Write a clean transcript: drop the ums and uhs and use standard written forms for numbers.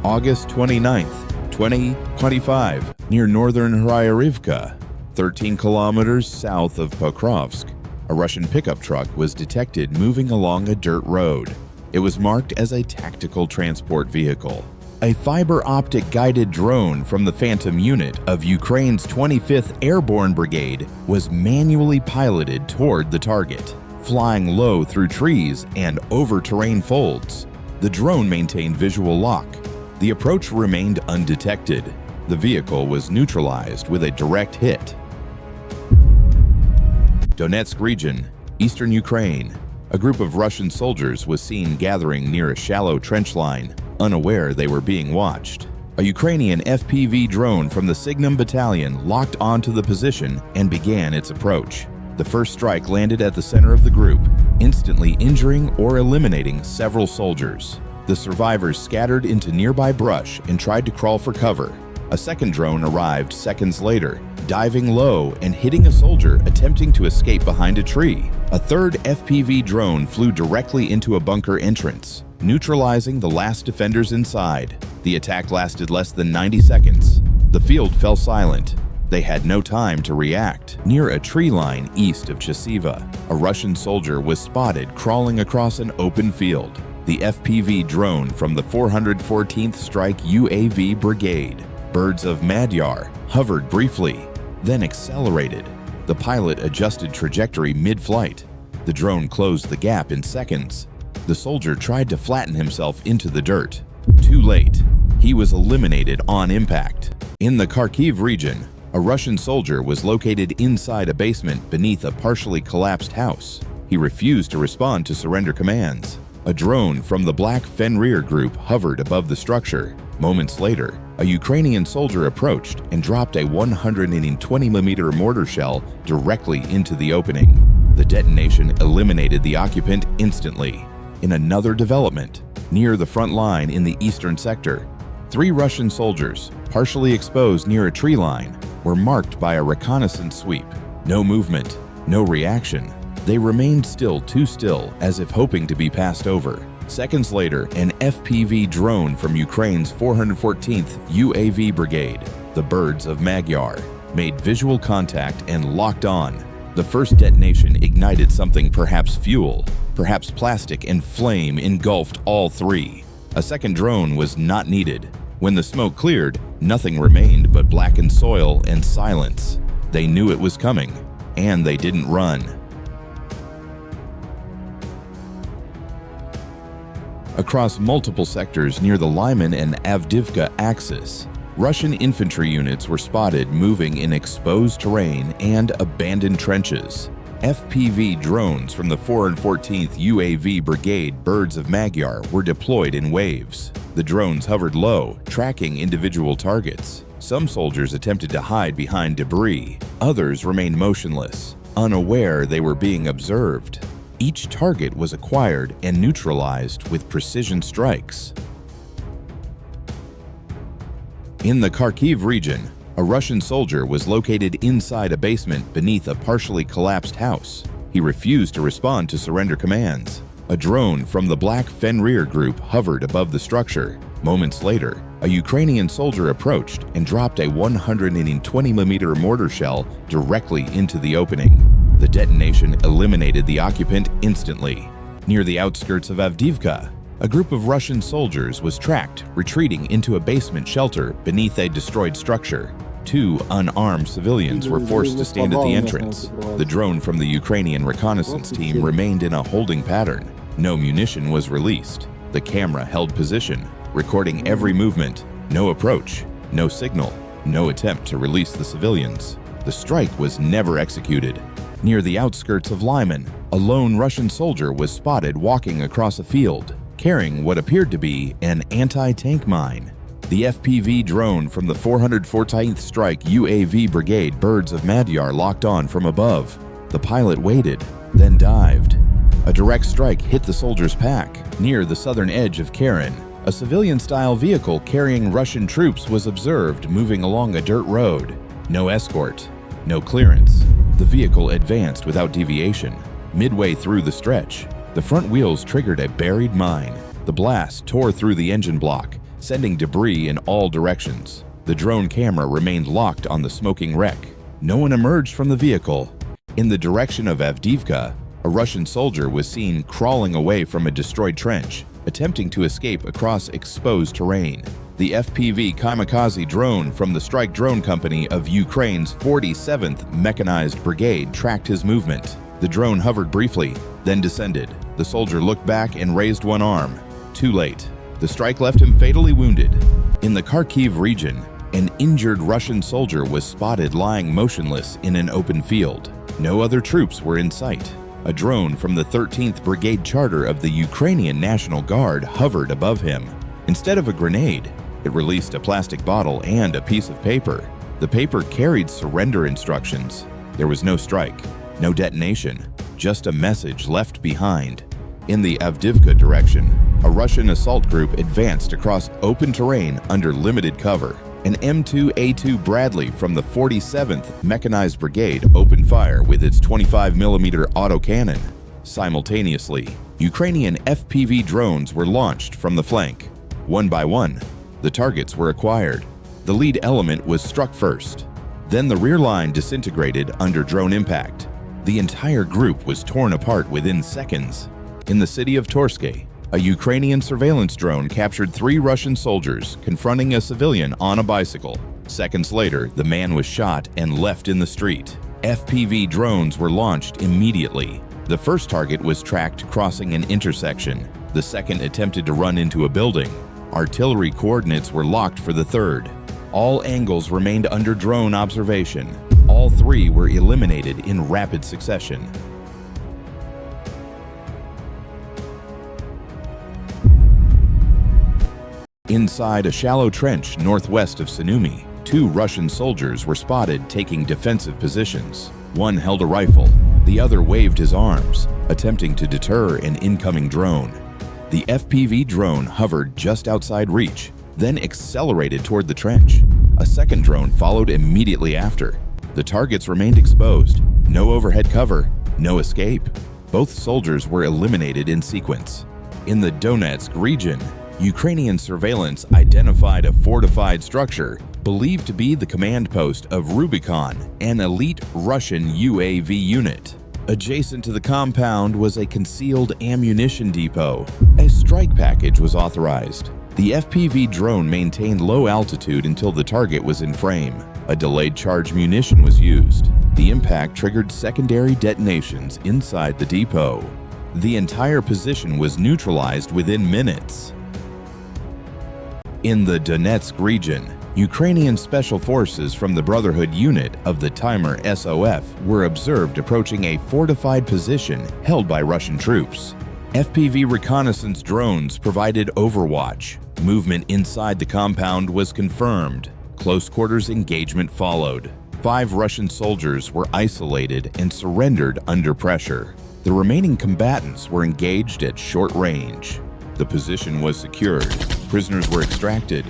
August 29, 2025, near northern Hryarivka, 13 kilometers south of Pokrovsk, a Russian pickup truck was detected moving along a dirt road. It was marked as a tactical transport vehicle. A fiber optic guided drone from the Phantom unit of Ukraine's 25th Airborne Brigade was manually piloted toward the target, flying low through trees and over terrain folds. The drone maintained visual lock. The approach remained undetected. The vehicle was neutralized with a direct hit. Donetsk region, eastern Ukraine. A group of Russian soldiers was seen gathering near a shallow trench line, unaware they were being watched. A Ukrainian FPV drone from the Signnum battalion locked onto the position and began its approach. The first strike landed at the center of the group, instantly injuring or eliminating several soldiers. The survivors scattered into nearby brush and tried to crawl for cover. A second drone arrived seconds later, diving low and hitting a soldier attempting to escape behind a tree. A third FPV drone flew directly into a bunker entrance, neutralizing the last defenders inside. The attack lasted less than 90 seconds. The field fell silent. They had no time to react. Near a tree line east of Chasiva, a Russian soldier was spotted crawling across an open field. The FPV drone from the 414th Strike UAV Brigade, Birds of Magyar, hovered briefly, then accelerated. The pilot adjusted trajectory mid-flight. The drone closed the gap in seconds. The soldier tried to flatten himself into the dirt. Too late. He was eliminated on impact. In the Kharkiv region, a Russian soldier was located inside a basement beneath a partially collapsed house. He refused to respond to surrender commands. A drone from the Black Fenrir group hovered above the structure. Moments later, a Ukrainian soldier approached and dropped a 120mm mortar shell directly into the opening. The detonation eliminated the occupant instantly. In another development, near the front line in the eastern sector, 3 Russian soldiers, partially exposed near a tree line, were marked by a reconnaissance sweep. No movement, no reaction. They remained too still, as if hoping to be passed over. Seconds later, an FPV drone from Ukraine's 414th UAV Brigade, the Birds of Magyar, made visual contact and locked on. The first detonation ignited something, perhaps fuel, perhaps plastic, and flame engulfed all 3. A second drone was not needed. When the smoke cleared, nothing remained but blackened soil and silence. They knew it was coming, and they didn't run. Across multiple sectors near the Lyman and Avdiivka axis, Russian infantry units were spotted moving in exposed terrain and abandoned trenches. FPV drones from the 414th UAV Brigade Birds of Magyar were deployed in waves. The drones hovered low, tracking individual targets. Some soldiers attempted to hide behind debris. Others remained motionless, unaware they were being observed. Each target was acquired and neutralized with precision strikes. In the Kharkiv region, a Russian soldier was located inside a basement beneath a partially collapsed house. He refused to respond to surrender commands. A drone from the Black Fenrir group hovered above the structure. Moments later, a Ukrainian soldier approached and dropped a 120mm mortar shell directly into the opening. The detonation eliminated the occupant instantly. Near the outskirts of Avdiivka, a group of Russian soldiers was tracked, retreating into a basement shelter beneath a destroyed structure. 2 unarmed civilians were forced to stand at the entrance. The drone from the Ukrainian reconnaissance team remained in a holding pattern. No munition was released. The camera held position, recording every movement. No approach, no signal, no attempt to release the civilians. The strike was never executed. Near the outskirts of Lyman, a lone Russian soldier was spotted walking across a field, carrying what appeared to be an anti-tank mine. The FPV drone from the 414th Strike UAV Brigade Birds of Magyar locked on from above. The pilot waited, then dived. A direct strike hit the soldier's pack. Near the southern edge of Karen, a civilian-style vehicle carrying Russian troops was observed moving along a dirt road. No escort, no clearance. The vehicle advanced without deviation. Midway through the stretch, the front wheels triggered a buried mine. The blast tore through the engine block, sending debris in all directions. The drone camera remained locked on the smoking wreck. No one emerged from the vehicle. In the direction of Avdiivka, a Russian soldier was seen crawling away from a destroyed trench, attempting to escape across exposed terrain. The FPV kamikaze drone from the strike drone company of Ukraine's 47th Mechanized Brigade tracked his movement. The drone hovered briefly, then descended. The soldier looked back and raised one arm. Too late. The strike left him fatally wounded. In the Kharkiv region, an injured Russian soldier was spotted lying motionless in an open field. No other troops were in sight. A drone from the 13th Brigade Charter of the Ukrainian National Guard hovered above him. Instead of a grenade, it released a plastic bottle and a piece of paper. The paper carried surrender instructions. There was no strike, no detonation, just a message left behind. In the Avdiivka direction, a Russian assault group advanced across open terrain under limited cover. An M2A2 Bradley from the 47th Mechanized Brigade opened fire with its 25mm autocannon. Simultaneously, Ukrainian FPV drones were launched from the flank. One by one, the targets were acquired. The lead element was struck first. Then the rear line disintegrated under drone impact. The entire group was torn apart within seconds. In the city of Torske, a Ukrainian surveillance drone captured 3 Russian soldiers confronting a civilian on a bicycle. Seconds later, the man was shot and left in the street. FPV drones were launched immediately. The first target was tracked crossing an intersection. The second attempted to run into a building. Artillery coordinates were locked for the third. All angles remained under drone observation. All 3 were eliminated in rapid succession. Inside a shallow trench northwest of Signnum, 2 Russian soldiers were spotted taking defensive positions. One held a rifle, the other waved his arms, attempting to deter an incoming drone. The FPV drone hovered just outside reach, then accelerated toward the trench. A second drone followed immediately after. The targets remained exposed. No overhead cover, no escape. Both soldiers were eliminated in sequence. In the Donetsk region, Ukrainian surveillance identified a fortified structure believed to be the command post of Rubicon, an elite Russian UAV unit. Adjacent to the compound was a concealed ammunition depot. A strike package was authorized. The FPV drone maintained low altitude until the target was in frame. A delayed charge munition was used. The impact triggered secondary detonations inside the depot. The entire position was neutralized within minutes. In the Donetsk region, Ukrainian special forces from the Brotherhood unit of the Timer SOF were observed approaching a fortified position held by Russian troops. FPV reconnaissance drones provided overwatch. Movement inside the compound was confirmed. Close quarters engagement followed. 5 Russian soldiers were isolated and surrendered under pressure. The remaining combatants were engaged at short range. The position was secured. Prisoners were extracted